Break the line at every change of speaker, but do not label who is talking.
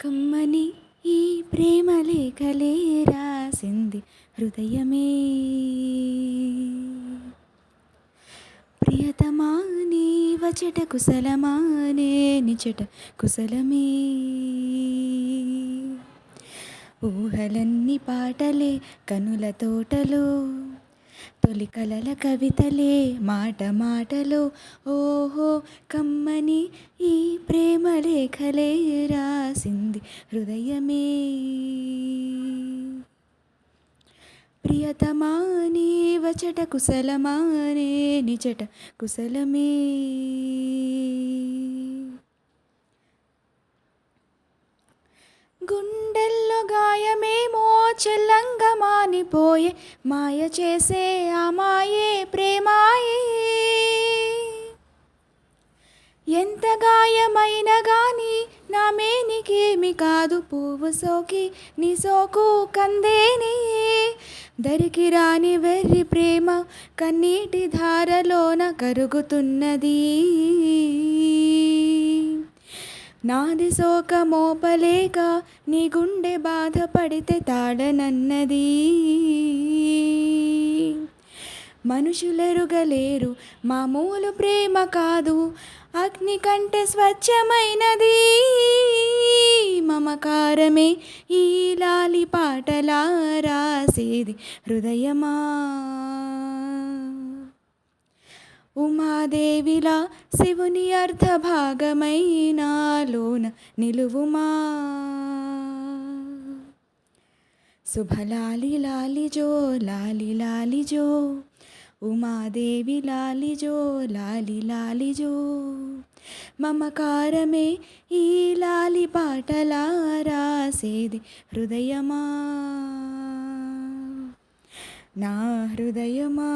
కమ్మని ఈ ప్రేమ లేఖలే రాసింది హృదయమే. ప్రియతమా నీ వచట కుశలమా నే నిచట కుశలమే. ఊహలన్నీ పాటలే కనుల తోటలో, తొలి కలల కవితలే మాట మాటలో. ఓహో కమ్మని ఈ ప్రేమ లేఖలే రాసింది హృదయమే. ప్రియతమా నీ వచట కుశలమా నే నిచట కుశలమే. గుండెల్లో గాయమేమో చెల్లంగా మానిపోయే, మాయ చేసే ఆ మాయే ప్రేమాయే. ఎంత గాయమైనా గాని నా మేనికేమి కాదు, పువ్వు సోకి నీ సోకు కందేనే. దరికి రాని వెర్రి ప్రేమ కన్నీటి ధారలోన కరుగుతున్నది. నాది శోక మోపలేక నీ గుండె బాధపడితే తాడనన్నది. మనుషులెరుగలేరు మామూలు ప్రేమ కాదు, అగ్ని కంటే స్వచ్ఛమైనది. మమకారమే ఈ లాలి పాటలా రాసేది హృదయమా. ఉమాదేవిలా శివుని అర్ధ భాగమైనాలోన నిలువుమా. శుభలాలి లాలిజో లాలి లాలిజో, ఉమాదేవి లాలిజో లాలి లాలిజో. మమకారమే ఈ లాలి పాటలా రాసేది హృదయమా, నా హృదయమా.